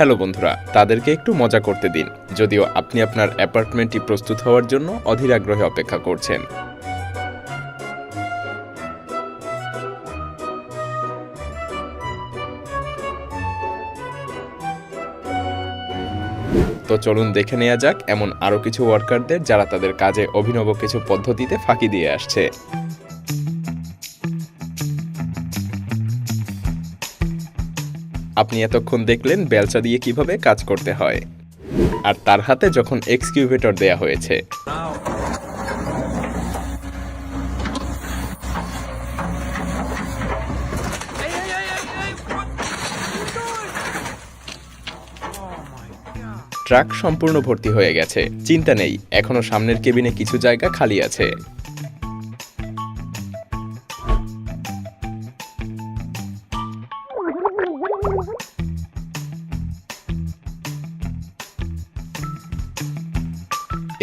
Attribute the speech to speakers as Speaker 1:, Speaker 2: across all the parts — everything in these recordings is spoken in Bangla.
Speaker 1: হ্যালো বন্ধুরা, তাদেরকে একটু মজা করতে দিন। যদিও আপনি আপনার অ্যাপার্টমেন্টটি প্রস্তুত হওয়ার জন্য অধীর আগ্রহে অপেক্ষা করছেন। তো চলুন দেখে নেওয়া যাক এমন আরও কিছু ওয়ার্কারদের যারা তাদের কাজে অভিনব কিছু পদ্ধতিতে ফাঁকি দিয়ে আসছে। আপনি এতক্ষণ দেখলেন বেলচা দিয়ে কিভাবে কাজ করতে হয়, আর তার হাতে যখন এক্সকিউভেটর দেয়া হয়েছে। ট্রাক সম্পূর্ণ ভর্তি হয়ে গেছে, চিন্তা নেই, এখনো সামনের কেবিনে কিছু জায়গা খালি আছে।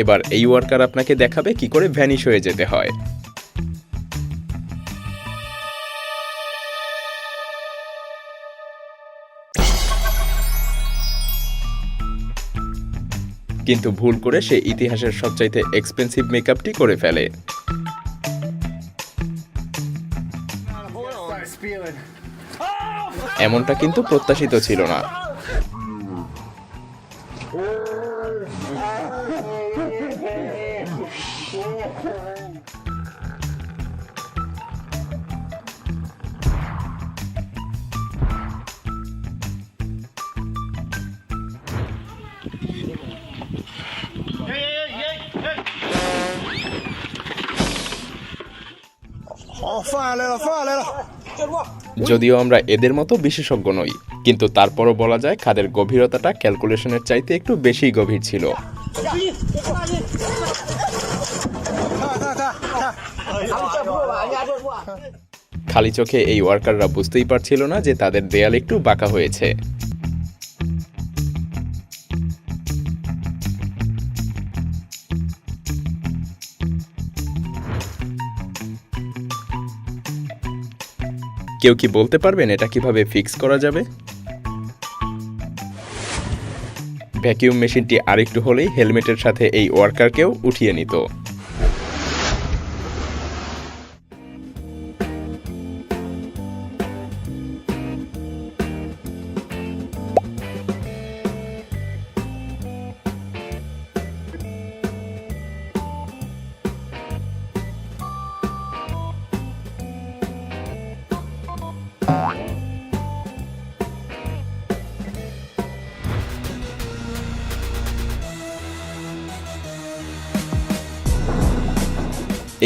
Speaker 1: এবার এই ওয়ার্কার আপনাকে দেখাবে কি করে ভ্যানিশ হয়ে যেতে হয়। কিন্তু ভুল করে সে ইতিহাসের সবচাইতে এক্সপেন্সিভ মেকআপটি করে ফেলে। এমনটা কিন্তু প্রত্যাশিত ছিল না। যদিও আমরা এদের মতো বিশেষজ্ঞ নই, কিন্তু তারপরও বলা যায় খাদের গভীরতাটা ক্যালকুলেশনের চাইতে একটু বেশি গভীর ছিল। খালি চোখে এই ওয়ার্কাররা বুঝতেই পারছিল না যে তাদের দেয়াল একটু বাঁকা হয়েছে। কেউ কি বলতে পারবেন এটা কিভাবে ফিক্স করা যাবে? ভ্যাকিউম মেশিনটি আরেকটু হলেই হেলমেটের সাথে এই ওয়ার্কারকেও উঠিয়ে নিত।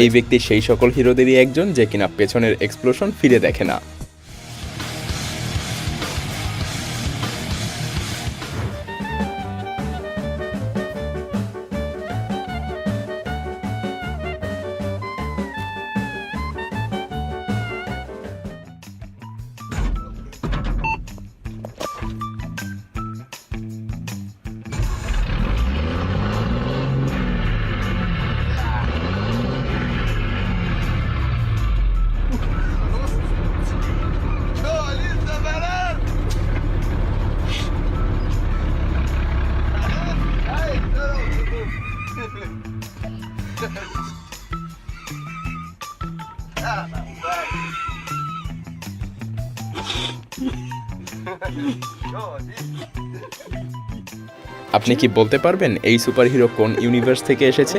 Speaker 1: এই ব্যক্তি সেই সকল হিরোদেরই একজন যে কিনা পেছনের এক্সপ্লোশন ফিরে দেখে না। আপনি কি বলতে পারবেন এই সুপারহিরো কোন ইউনিভার্স থেকে এসেছে?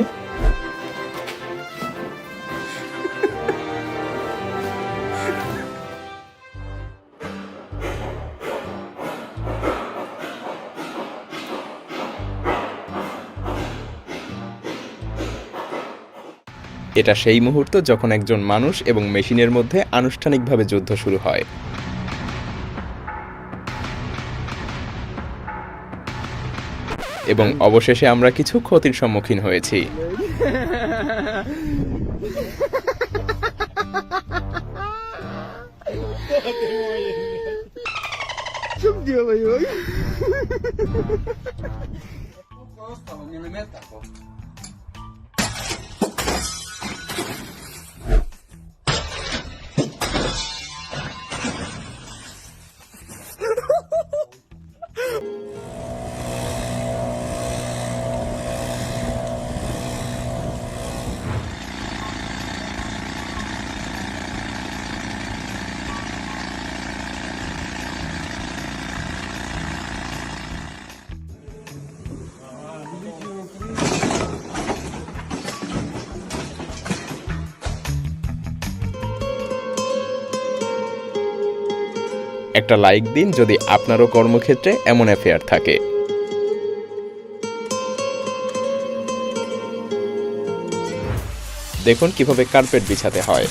Speaker 1: এটা সেই মুহূর্ত যখন একজন মানুষ এবং মেশিনের মধ্যে আনুষ্ঠানিকভাবে যুদ্ধ শুরু হয়। এবং অবশেষে আমরা কিছু ক্ষতির সম্মুখীন হয়েছি। একটা লাইক দিন যদি আপনারও কর্মক্ষেত্রে এমন অ্যাফেয়ার থাকে। দেখুন কিভাবে কার্পেট বিছাতে হয়।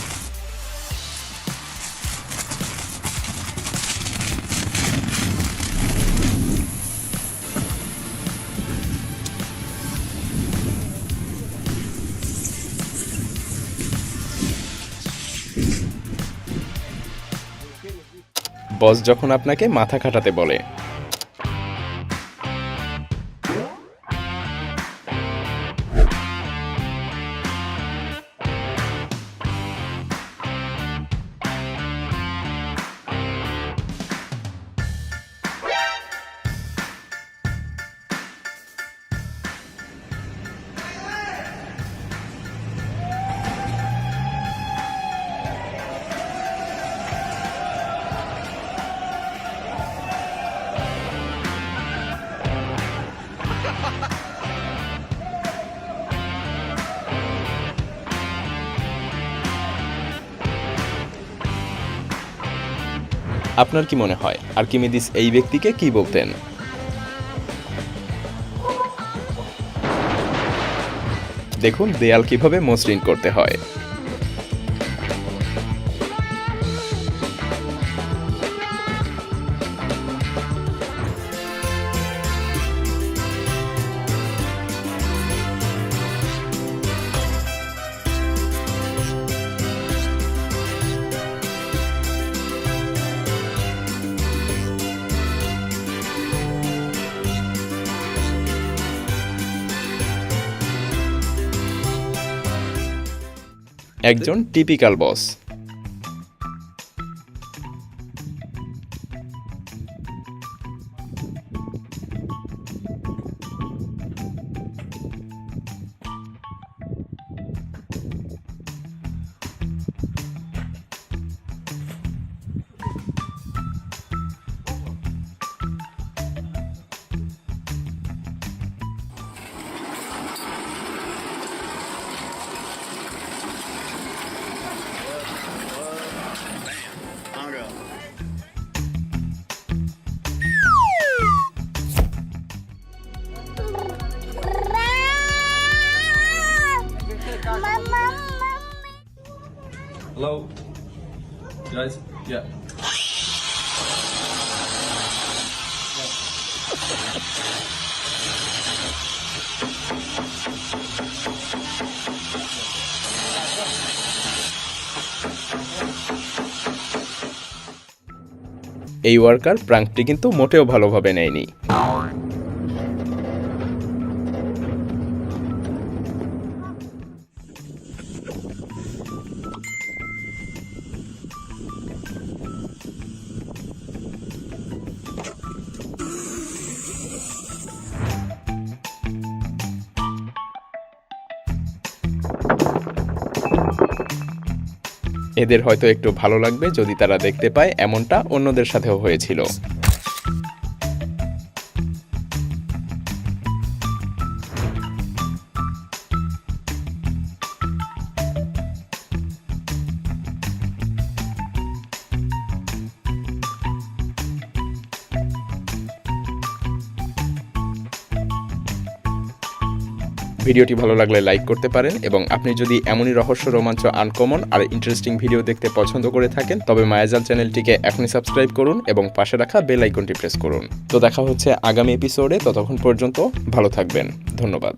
Speaker 1: বস যখন আপনাকে মাথা খাটাতে বলে, আপনার কি মনে হয় আর্কিমিডিস এই ব্যক্তিকে কি বলতেন? দেখুন দেয়াল কিভাবে মসৃণ করতে হয়। একজন টিপিক্যাল বস।
Speaker 2: Hello, guys. Yeah.
Speaker 1: এই ওয়ার্কার প্রাঙ্কটি কিন্তু মোটেও ভালোভাবে নেয়নি। এদের হয়তো একটু ভালো লাগবে যদি তারা দেখতে পায় এমনটা অন্যদের সাথেও হয়েছিল। ভিডিওটি ভালো লাগলে লাইক করতে পারেন এবং আপনি যদি এমনই রহস্য, রোমাঞ্চ, আনকমন আর ইন্টারেস্টিং ভিডিও দেখতে পছন্দ করে থাকেন তবে মায়াজাল চ্যানেলটিকে এখনই সাবস্ক্রাইব করুন এবং পাশে রাখা বেল আইকনটি প্রেস করুন। তো দেখা হচ্ছে আগামী এপিসোডে, ততক্ষণ পর্যন্ত ভালো থাকবেন। ধন্যবাদ।